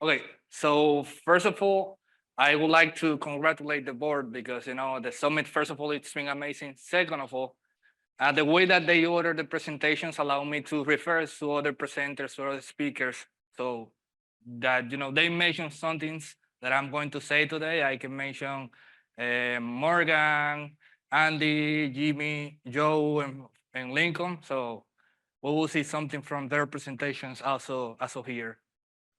Okay, so first of all, I would like to congratulate the board because the summit. First of all, it's been amazing. Second of all, the way that they order the presentations allow me to refer to other presenters or other speakers, so that they mention some things that I'm going to say today. I can mention Morgan, Andy, Jimmy, Joe, and Lincoln. So we will see something from their presentations also here.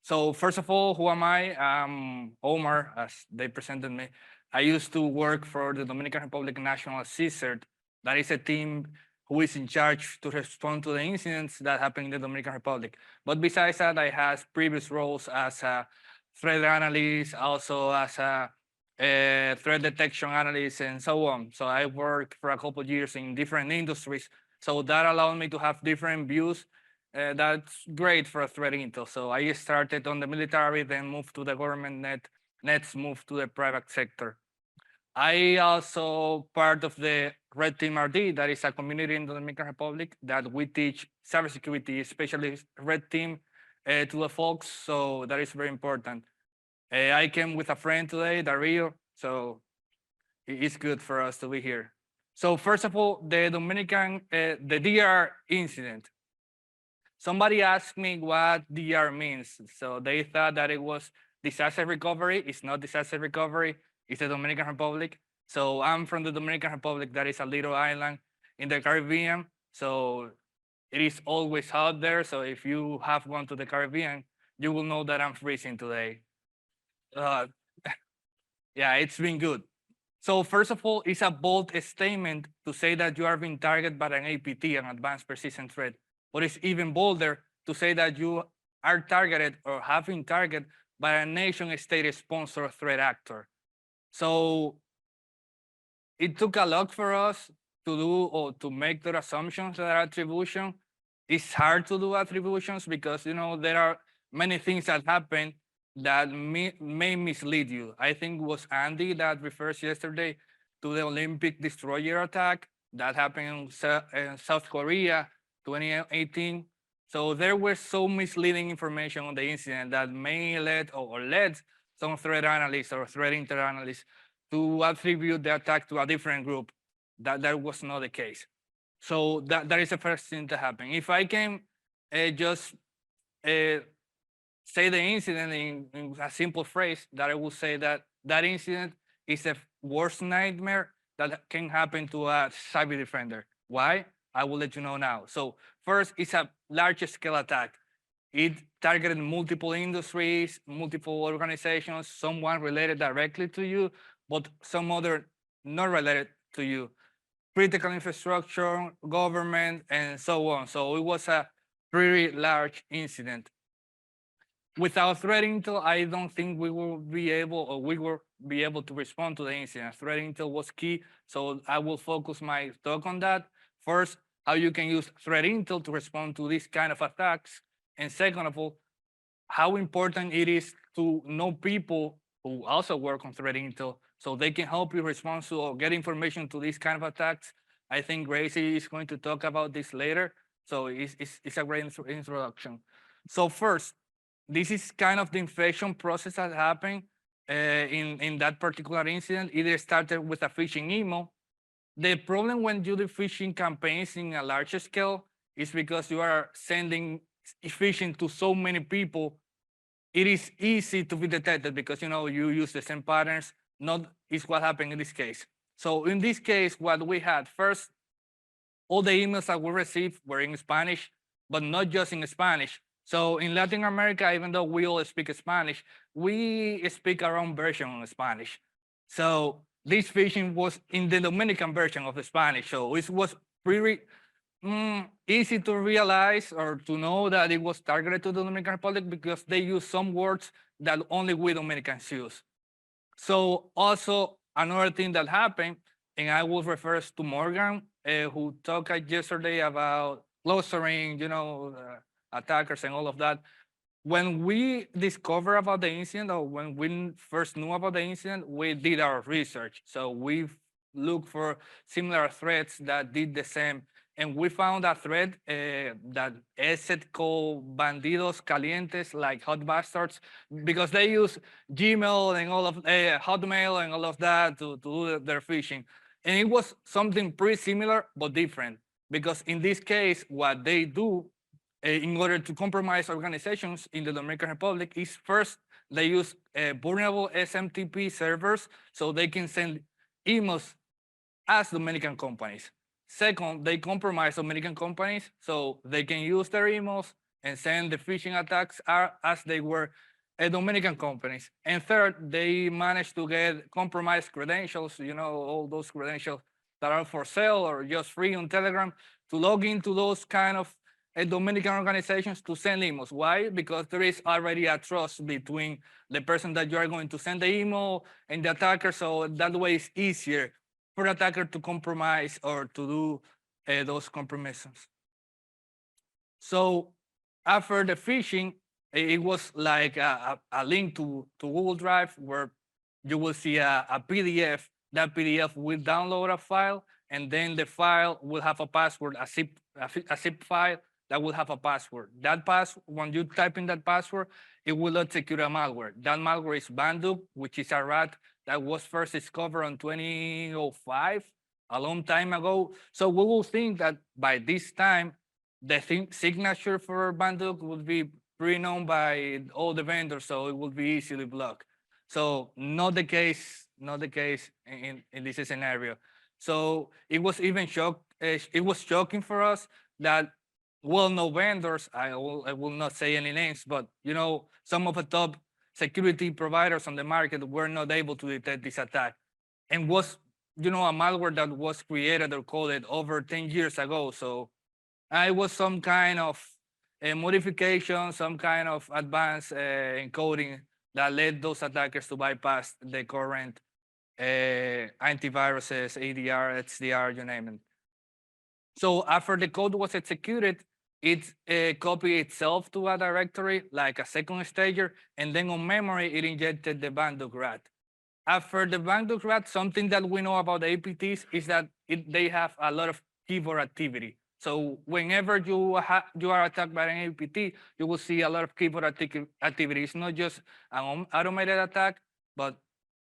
So first of all, who am I? I'm Omar, as they presented me. I used to work for the Dominican Republic National CSIRT. That is a team who is in charge to respond to the incidents that happen in the Dominican Republic. But besides that, I had previous roles as a threat analyst, also as a threat detection analyst, and so on. So I worked for a couple of years in different industries. So that allowed me to have different views. That's great for a threat intel. So I started on the military, then moved to the government next moved to the private sector. I also part of the Red Team RD, that is a community in the Dominican Republic that we teach cybersecurity, especially Red Team, to the folks. So that is very important. I came with a friend today, Dario. So it's good for us to be here. So first of all, the DR incident. Somebody asked me what DR means. So they thought that it was disaster recovery. It's not disaster recovery. It's the Dominican Republic. So I'm from the Dominican Republic. That is a little island in the Caribbean. So it is always hot there. So if you have gone to the Caribbean, you will know that I'm freezing today. Uh, yeah, it's been good. So first of all, it's a bold statement to say that you are being targeted by an APT, an advanced persistent threat. But it's even bolder to say that you are targeted or have been targeted by a nation state sponsor threat actor. So it took a lot for us to do or to make the assumptions that are attribution. It's hard to do attributions because there are many things that happen that may mislead you. I think it was Andy that refers yesterday to the Olympic destroyer attack that happened in South Korea 2018. So there was so misleading information on the incident that may led some threat analysts or threat intel analysts to attribute the attack to a different group. That was not the case. So that is the first thing to happen. If I can just say the incident in a simple phrase, that I will say that that incident is the worst nightmare that can happen to a cyber defender. Why? I will let you know now. So first, it's a large scale attack. It targeted multiple industries, multiple organizations, someone related directly to you, but some other not related to you. Critical infrastructure, government, and so on. So it was a pretty large incident. Without threat intel, I don't think we will be able to respond to the incident. Threat intel was key, so I will focus my talk on that. First, how you can use threat intel to respond to these kind of attacks, and second of all, how important it is to know people who also work on threat intel so they can help you respond to or get information to these kind of attacks. I think Gracie is going to talk about this later, so it's a great introduction. So first, this is kind of the infection process that happened in that particular incident. It started with a phishing email. The problem when you do phishing campaigns in a larger scale is because you are sending phishing to so many people. It is easy to be detected because you use the same patterns. Not is what happened in this case. So in this case, what we had first, all the emails that we received were in Spanish, but not just in Spanish. So in Latin America, even though we all speak Spanish, we speak our own version of Spanish. So this phishing was in the Dominican version of the Spanish. So it was pretty easy to realize or to know that it was targeted to the Dominican Republic because they use some words that only we Dominicans use. So also another thing that happened, and I will refer to Morgan, who talked yesterday about clustering, attackers and all of that. When we discovered about the incident, or when we first knew about the incident, we did our research. So we looked for similar threats that did the same. and we found a thread that is called Bandidos Calientes, like hot bastards, because they use Gmail and all of Hotmail and all of that to do their phishing. And it was something pretty similar but different, because in this case, what they do in order to compromise organizations in the Dominican Republic is first they use vulnerable SMTP servers so they can send emails as Dominican companies. Second, they compromise Dominican companies so they can use their emails and send the phishing attacks as they were Dominican companies. And third, they managed to get compromised credentials, all those credentials that are for sale or just free on Telegram, to log into those kind of Dominican organizations to send emails. Why? Because there is already a trust between the person that you are going to send the email and the attacker, so that way it's easier for the attacker to compromise or to do those compromises. So after the phishing, it was like a link to Google Drive where you will see a PDF. That PDF will download a file, and then the file will have a password, a zip file that will have a password. When you type in that password, it will execute a malware. That malware is Banduk, which is a rat that was first discovered in 2005, a long time ago. So we will think that by this time, the signature for Banduk would be pre-known by all the vendors, so it would be easily blocked. So not the case in this scenario. So it was shocking for us that well-known vendors, I will not say any names, but some of the top security providers on the market were not able to detect this attack, and was a malware that was created or coded over 10 years ago. So it was some kind of modification, some kind of advanced encoding that led those attackers to bypass the current antiviruses, ADR, XDR, you name it. So after the code was executed, it copied itself to a directory like a second stager, and then on memory, it injected the Banduk rat. After the Banduk rat, something that we know about the APTs is that they have a lot of keyboard activity. So whenever you are attacked by an APT, you will see a lot of keyboard activity. It's not just an automated attack, but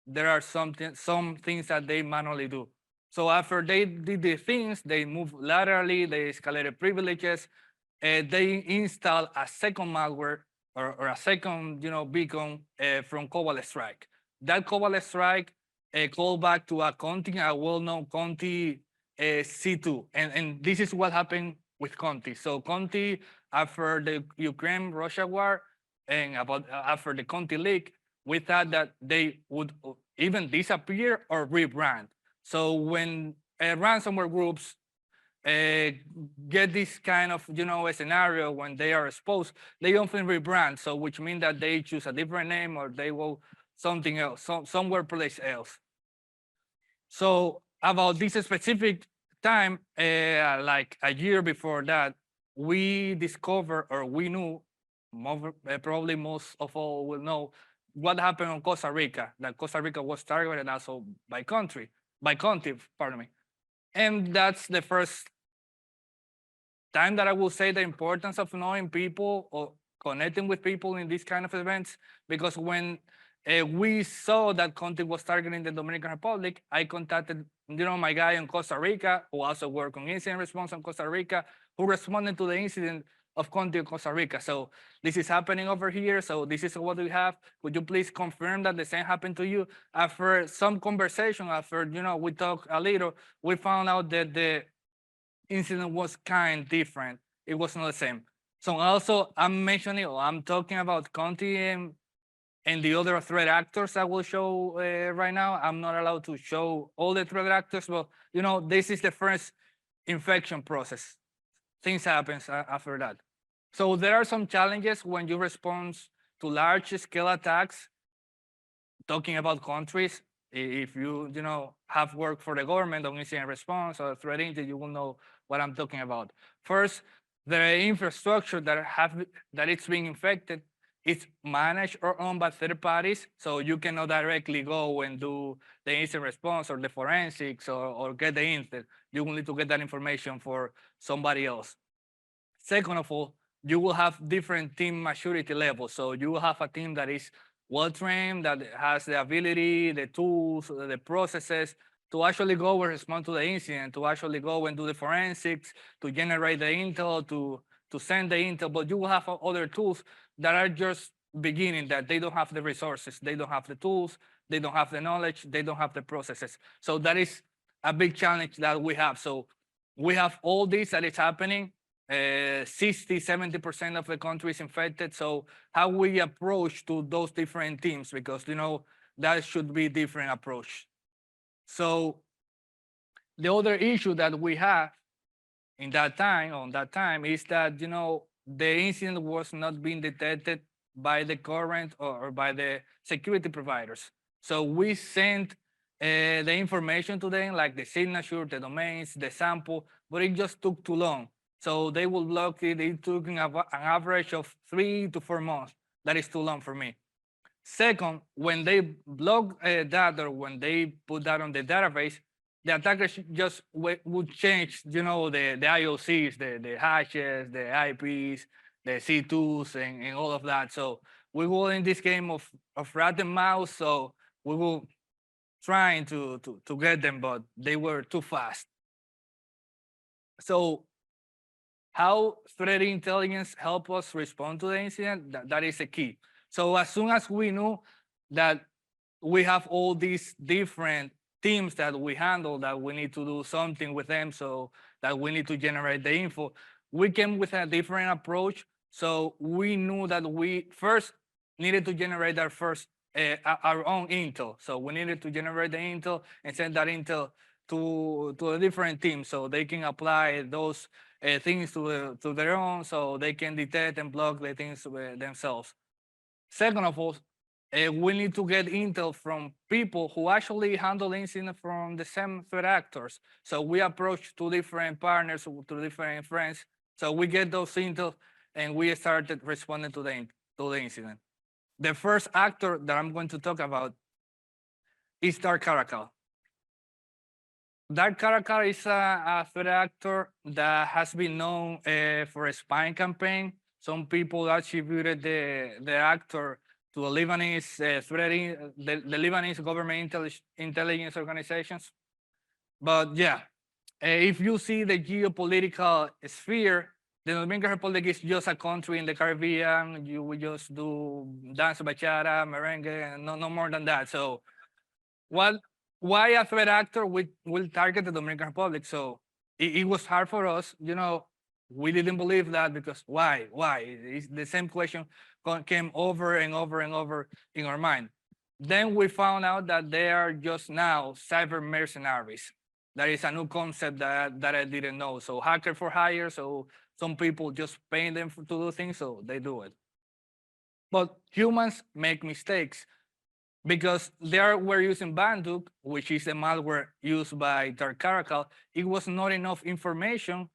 there are some things that they manually do. So after they did the things, they moved laterally, they escalated privileges, they install a second malware or a second beacon from Cobalt Strike. That Cobalt Strike called back to a Conti, a well-known Conti C2, and this is what happened with Conti. So Conti, after the Ukraine-Russia war and after the Conti leak, we thought that they would even disappear or rebrand. So when ransomware groups get this kind of a scenario when they are exposed, they often rebrand. So which means that they choose a different name or they will something else, somewhere place else. So about this specific time, like a year before that, we discovered, or we knew, probably most of all will know, what happened on Costa Rica. That Costa Rica was targeted also by Conti, pardon me. And that's the first time that I will say the importance of knowing people or connecting with people in these kind of events, because when we saw that Conti was targeting the Dominican Republic, I contacted my guy in Costa Rica, who also worked on incident response in Costa Rica, who responded to the incident of Conti in Costa Rica. So this is happening over here. So this is what we have. Would you please confirm that the same happened to you? After some conversation, after we talked a little, we found out that the incident was kind of different. It was not the same. So also I'm talking about Conti and the other threat actors I will show right now. I'm not allowed to show all the threat actors, but this is the first infection process. Things happen after that. So there are some challenges when you respond to large scale attacks. Talking about countries, if you have worked for the government on incident response or threat intel, you will know what I'm talking about. First, the infrastructure that it's being infected it's managed or owned by third parties, so you cannot directly go and do the incident response or the forensics or get the incident. You will need to get that information for somebody else. Second of all, you will have different team maturity levels. So you will have a team that is well trained, that has the ability, the tools, the processes to actually go and respond to the incident, to actually go and do the forensics, to generate the intel, to send the intel. But you will have other tools that are just beginning, that they don't have the resources, they don't have the tools, they don't have the knowledge, they don't have the processes. So that is a big challenge that we have. So we have all this that is happening. 60–70% of the country is infected. So how we approach to those different teams, because that should be different approach. So the other issue that we have on that time is that the incident was not being detected by the current or by the security providers. So we sent the information to them, like the signature, the domains, the sample, but it just took too long. So they will block it. It took an average of 3 to 4 months. That is too long for me. Second, when they block that, or when they put that on the database, the attackers just would change, the IOCs, the hashes, the IPs, the C2s, and all of that. So we were in this game of rat and mouse. So we were trying to get them, but they were too fast. So how threat intelligence help us respond to the incident, that is a key. So as soon as we knew that we have all these different teams that we handle, that we need to do something with them, so that we need to generate the info, we came with a different approach. So we knew that we first needed to generate our own intel. So we needed to generate the intel and send that intel to a different team, so they can apply those things to their own, so they can detect and block the things themselves. Second of all, we need to get intel from people who actually handle incidents from the same threat actors. So we approach 2 different partners, 2 different friends. So we get those intel and we started responding to the incident. The first actor that I'm going to talk about is DarkCaracal. DarkCaracal is a threat actor that has been known for a spying campaign. Some people attributed the actor to the Lebanese the Lebanese government intelligence organizations. But yeah, if you see the geopolitical sphere, the Dominican Republic is just a country in the Caribbean. You will just do dance bachata, merengue, and no more than that. So why a threat actor will target the Dominican Republic? So it was hard for us, we didn't believe that, because why? It's the same question came over and over and over in our mind. Then we found out that they are just now cyber mercenaries. That is a new concept that I didn't know. So hacker for hire, so some people just paying them to do things, so they do it. But humans make mistakes, because they were using Banduk, which is a malware used by DarkCaracal. It was not enough information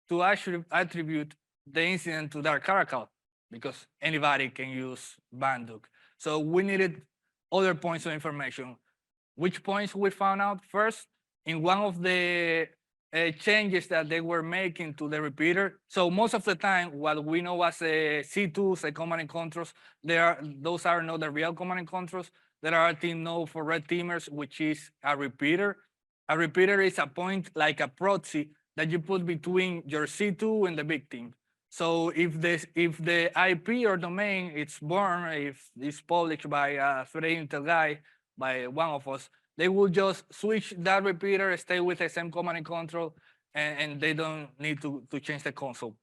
to actually attribute the incident to DarkCaracal, because anybody can use Banduk. So we needed other points of information. Which points we found out? First, in one of the changes that they were making to the repeater. So most of the time, what we know as C2s, the command and controls, those are not the real command and controls. There are a team known for red teamers, which is a repeater. A repeater is a point, like a proxy, that you put between your C2 and the victim. So if the IP or domain it's born, if it's published by a threat intel guy, by one of us, they will just switch that repeater, stay with the same command and control, and they don't need to change the console.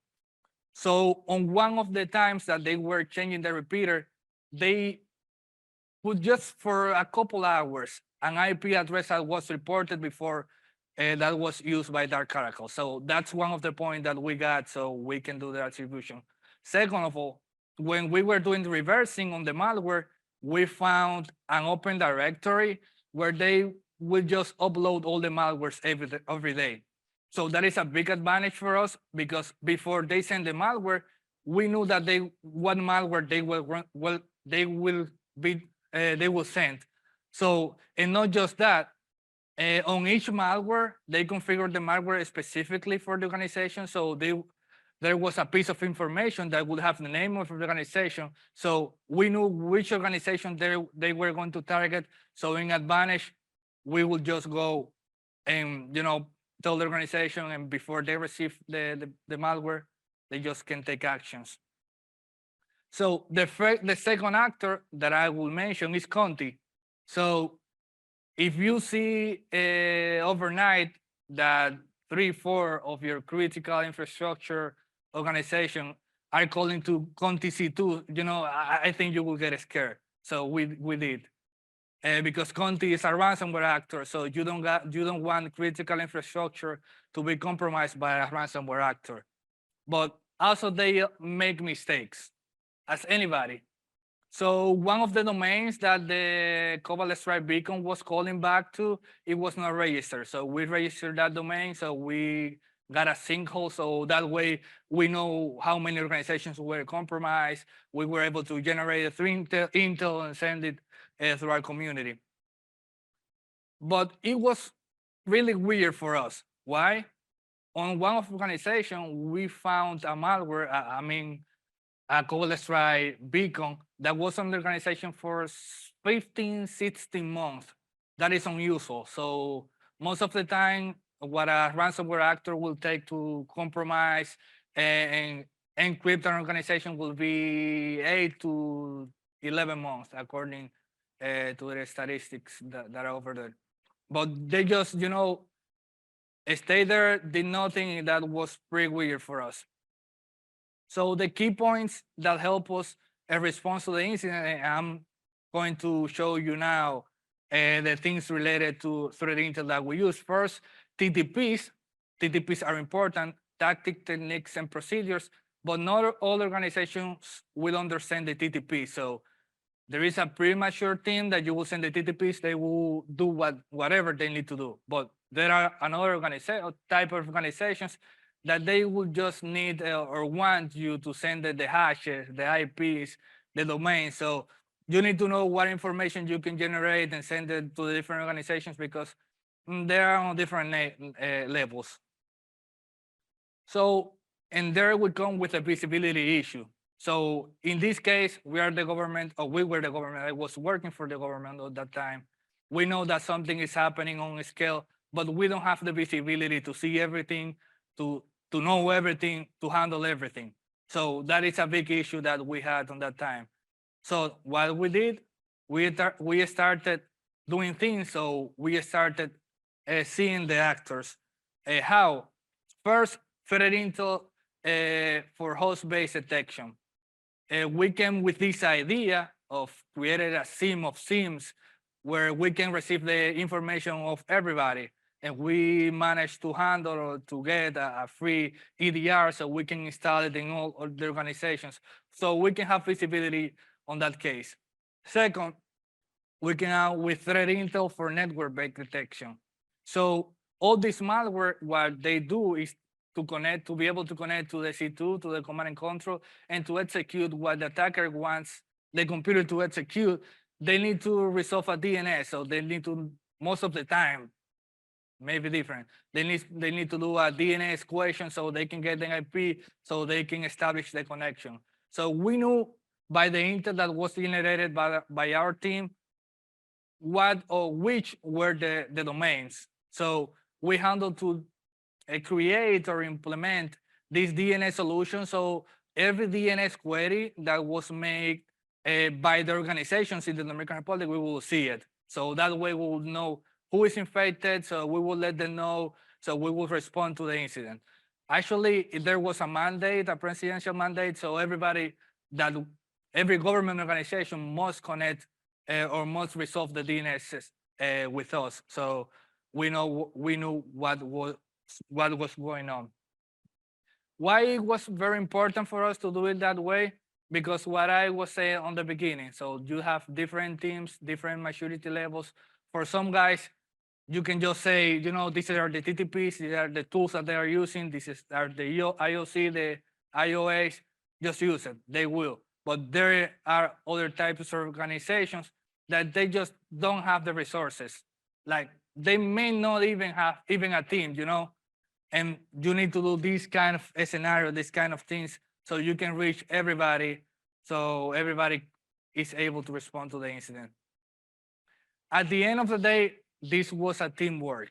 So on one of the times that they were changing the repeater, they put just for a couple hours an IP address that was reported before that was used by DarkCaracal. So that's one of the points that we got, so we can do the attribution. Second of all, when we were doing the reversing on the malware, we found an open directory where they will just upload all the malwares every day. So that is a big advantage for us, because before they send the malware, we knew that what malware they will run, they will send. So, and not just that, on each malware, they configured the malware specifically for the organization. So there was a piece of information that would have the name of the organization. So we knew which organization they were going to target. So in advantage, we would just go and tell the organization, and before they receive the malware, they just can take actions. So the second actor that I will mention is Conti. So if you see overnight that 3-4 of your critical infrastructure organization are calling to Conti C2, I think you will get scared. So we did. Because Conti is a ransomware actor, so you don't want critical infrastructure to be compromised by a ransomware actor. But also they make mistakes, as anybody. So one of the domains that the Cobalt Strike beacon was calling back to, it was not registered. So we registered that domain, so we got a sinkhole. So that way we know how many organizations were compromised. We were able to generate a intel and send it through our community. But it was really weird for us. Why? On one of the organization, we found a malware, a Cobalt Strike beacon that was on the organization for 15, 16 months. That is unusual. So most of the time, what a ransomware actor will take to compromise and encrypt an organization will be 8 to 11 months, according to the statistics that are over there. But they just, stay there, did nothing. That was pretty weird for us. So the key points that help us respond to the incident, I'm going to show you now the things related to threat intel that we use. First, TTPs. TTPs are important, tactic, techniques, and procedures, but not all organizations will understand the TTP. So there is a pretty mature team that you will send the TTPs, they will do whatever they need to do. But there are another type of organizations that they will just need or want you to send the hashes, the IPs, the domain. So you need to know what information you can generate and send it to the different organizations, because they are on different levels. So, and there would come with a visibility issue. So in this case, we are the government, or we were the government. I was working for the government at that time. We know that something is happening on a scale, but we don't have the visibility to see everything, to know everything, to handle everything. So that is a big issue that we had on that time. So what we did, we started doing things. So we started seeing the actors. How? First, threat intel for host-based detection. We came with this idea of creating a SIEM of SIEMs where we can receive the information of everybody. And we managed to handle or to get a free EDR so we can install it in all the organizations. So we can have visibility on that case. Second, we can out with threat intel for network-based detection. So all this malware, what they do is to be able to connect to the C2, to the command and control, and to execute what the attacker wants the computer to execute. They need to resolve a DNS, so they need to, most of the time, maybe different. They need to do a DNS question so they can get the IP, so they can establish the connection. So we knew by the intel that was generated by our team what or which were the domains. So we handled to create or implement this DNS solution. So every DNS query that was made by the organizations in the Dominican Republic, we will see it. So that way we will know who is infected, so we will let them know, so we will respond to the incident. Actually, there was a mandate, a presidential mandate, so every government organization must connect or must resolve the DNS with us. So we knew what was going on. Why it was very important for us to do it that way? Because what I was saying on the beginning, so you have different teams, different maturity levels. For some guys, you can just say, these are the TTPs, these are the tools that they are using, are the IOC, the IOAs. just use it. They will. But there are other types of organizations that they just don't have the resources. Like they may not even have even a team, and you need to do this kind of scenario, this kind of things, so you can reach everybody, so everybody is able to respond to the incident. At the end of the day, this was a teamwork.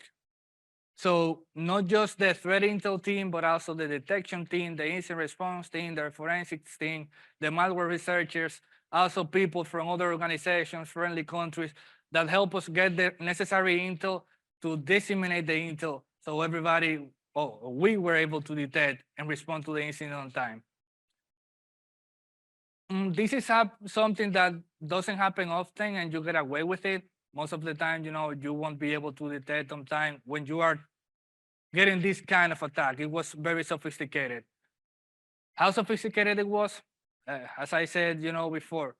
So not just the threat intel team, but also the detection team, the incident response team, the forensics team, the malware researchers, also people from other organizations, friendly countries that help us get the necessary intel to disseminate the intel so everybody, we were able to detect and respond to the incident on time. This is something that doesn't happen often and you get away with it. Most of the time, you won't be able to detect on time when you are getting this kind of attack. It was very sophisticated. How sophisticated it was? As I said, before,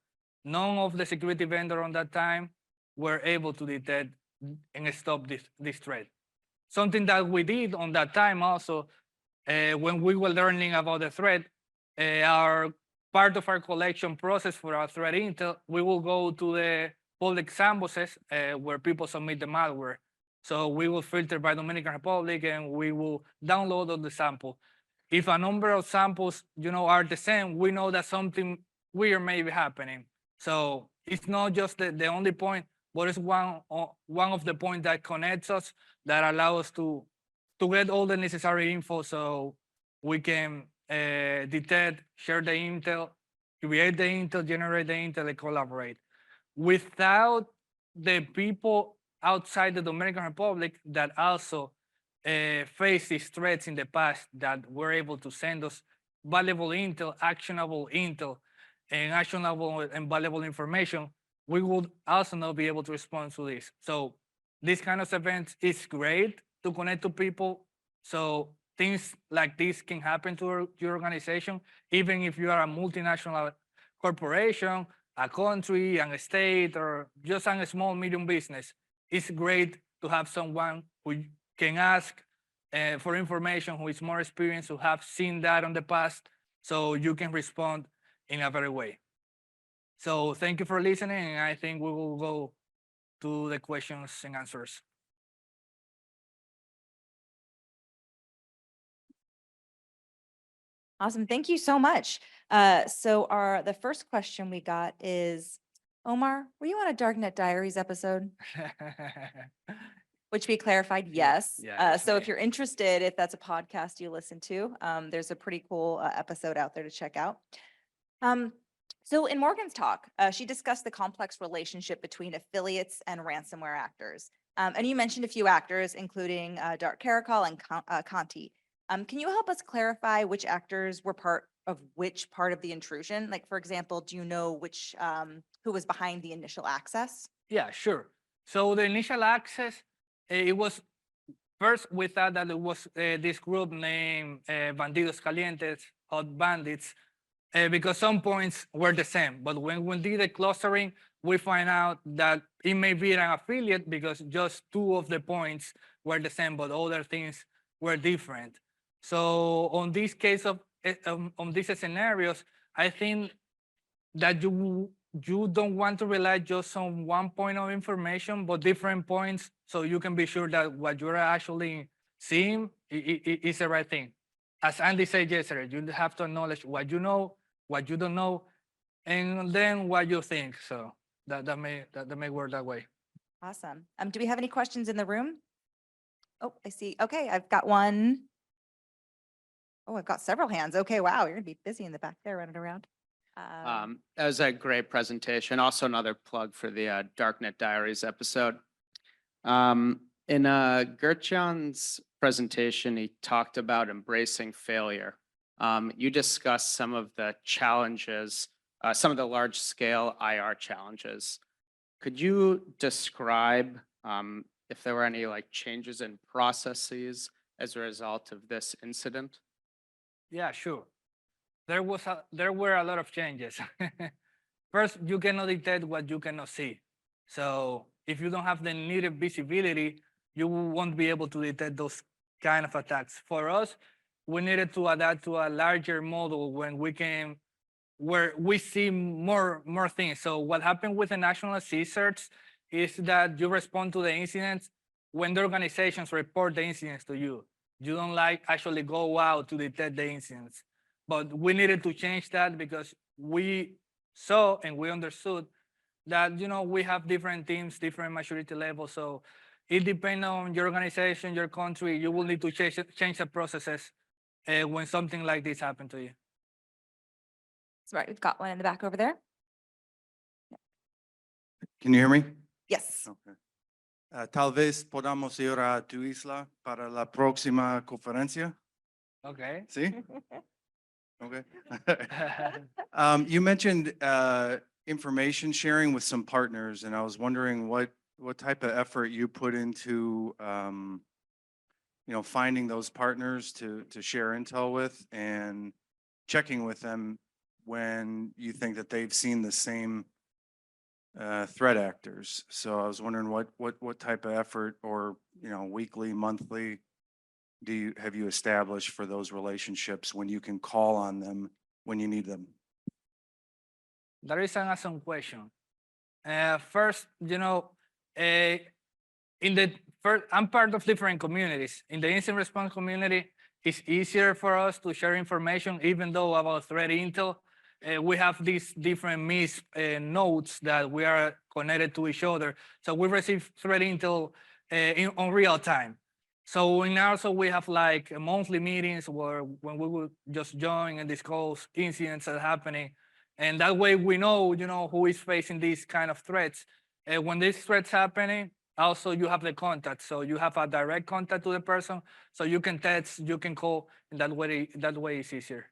none of the security vendor on that time were able to detect and stop this threat. Something that we did on that time also, when we were learning about the threat, our part of our collection process for our threat intel, we will go to the public sandboxes where people submit the malware. So we will filter by Dominican Republic and we will download all the sample. If a number of samples, are the same, we know that something weird may be happening. So it's not just the only point, but it's one of the points that connects us, that allow us to get all the necessary info so we can detect, share the intel, create the intel, generate the intel, and collaborate. Without the people outside the Dominican Republic that also faced these threats in the past, that were able to send us valuable intel, actionable intel, and actionable and valuable information, we would also not be able to respond to this. So this kind of event is great to connect to people. So things like this can happen to your organization, even if you are a multinational corporation, a country, a state, or just a small, medium business. It's great to have someone who can ask for information, who is more experienced, who have seen that in the past, so you can respond in a better way. So thank you for listening, and I think we will go to the questions and answers. Awesome. Thank you so much. So the first question we got is, Omar, were you on a Darknet Diaries episode? Which we clarified, yes. Yeah, So if you're interested, if that's a podcast you listen to, there's a pretty cool episode out there to check out. So in Morgan's talk, she discussed the complex relationship between affiliates and ransomware actors. And you mentioned a few actors, including DarkCaracal and Cony. Can you help us clarify which actors were part of which part of the intrusion? Like, for example, do you know which who was behind the initial access? Yeah, sure. So the initial access, it was first we thought that it was this group named Bandidos Calientes, Hot Bandits, because some points were the same. But when we did the clustering, we find out that it may be an affiliate because just two of the points were the same, but other things were different. So on this case of on these scenarios, I think that you don't want to rely just on one point of information, but different points, so you can be sure that what you're actually seeing is the right thing. As Andy said yesterday, you have to acknowledge what you know, what you don't know, and then what you think. So that may work that way. Awesome. Do we have any questions in the room? Oh, I see. Okay, I've got one. Oh, I've got several hands. Okay, wow, you're gonna be busy in the back there running around. That was a great presentation. Also, another plug for the Darknet Diaries episode. In Gertjan's presentation, he talked about embracing failure. You discussed some of the challenges, some of the large-scale IR challenges. Could you describe if there were any changes in processes as a result of this incident? Yeah, sure. There were a lot of changes. First, you cannot detect what you cannot see. So if you don't have the needed visibility, you won't be able to detect those kind of attacks. For us, we needed to adapt to a larger model where we see more things. So what happened with the national CSIRTs is that you respond to the incidents when the organizations report the incidents to you. You don't like actually go out to detect the incidents. But we needed to change that because we saw and we understood that, we have different teams, different maturity levels. So it depends on your organization, your country. You will need to change the processes when something like this happens to you. That's right. We've got one in the back over there. Can you hear me? Yes. Okay. Tal vez podamos ir a tu isla para la próxima conferencia. Okay. ¿Sí? Okay. You mentioned information sharing with some partners, and I was wondering what type of effort you put into finding those partners to share intel with and checking with them when you think that they've seen the same threat actors. So I was wondering what type of effort or weekly, monthly have you established for those relationships when you can call on them when you need them? That is an awesome question. First, I'm part of different communities. In the incident response community, it's easier for us to share information, even though about threat intel. We have these different nodes that we are connected to each other. So we receive threat intel on real time. So also we have like monthly meetings when we will just join and discuss incidents that are happening. And that way we know, who is facing these kind of threats. When these threats happening, also you have the contact. So you have a direct contact to the person. So you can text, you can call, and that way it's easier.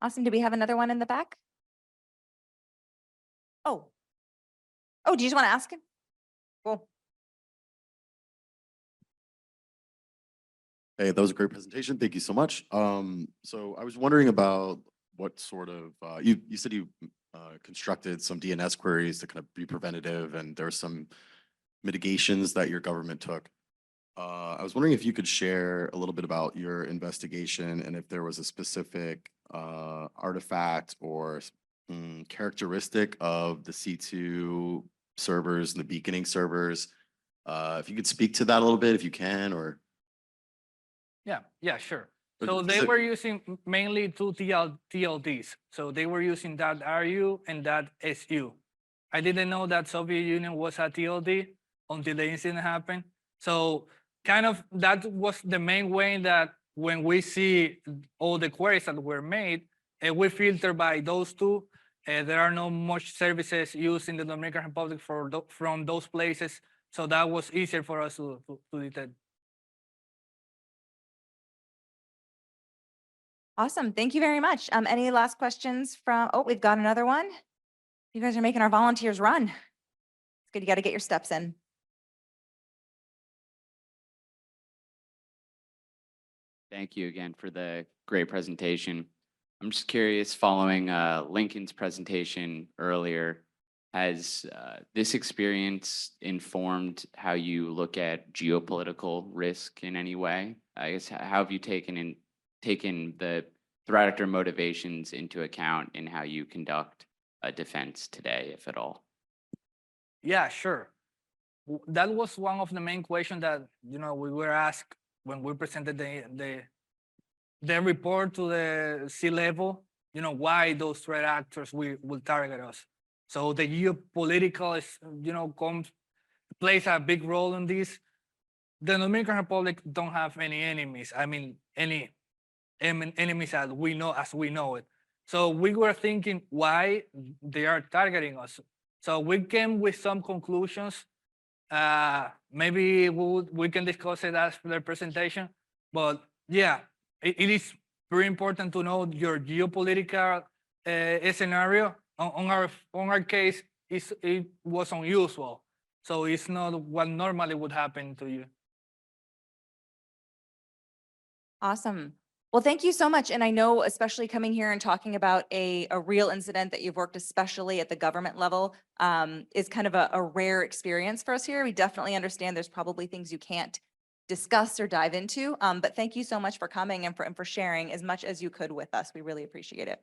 Awesome. Do we have another one in the back? Oh, do you just want to ask him? Cool. Hey, that was a great presentation. Thank you so much. So I was wondering about what sort of, you said you constructed some DNS queries to kind of be preventative, and there are some mitigations that your government took. I was wondering if you could share a little bit about your investigation and if there was a specific artifact or characteristic of the C2 servers and the beaconing servers. If you could speak to that a little bit, if you can, or. Yeah, sure. But So is they it- were using mainly two TLDs. So they were using that RU and that SU. I didn't know that Soviet Union was a TLD until the incident happened. So kind of that was the main way that when we see all the queries that were made, we filter by those two. There are no much services used in the Dominican Republic from those places. So that was easier for us to detect. Awesome. Thank you very much. Any last questions from, we've got another one. You guys are making our volunteers run. It's good. You got to get your steps in. Thank you again for the great presentation. I'm just curious, following Lincoln's presentation earlier, has this experience informed how you look at geopolitical risk in any way? I guess, how have you taken the threat actor motivations into account in how you conduct a defense today, if at all? Yeah, sure. That was one of the main questions that we were asked when we presented the report to the C-level. Why those threat actors will target us. So the geopolitical plays a big role in this. The Dominican Republic don't have any enemies. I mean, any enemies as we know it. So we were thinking why they are targeting us. So we came with some conclusions. Maybe we can discuss it after the presentation. But yeah, it is very important to know your geopolitical scenario. On our case, it was unusual. So it's not what normally would happen to you. Awesome. Well, thank you so much. And I know, especially coming here and talking about a real incident that you've worked, especially at the government level, is kind of a rare experience for us here. We definitely understand there's probably things you can't discuss or dive into. But thank you so much for coming and for sharing as much as you could with us. We really appreciate it.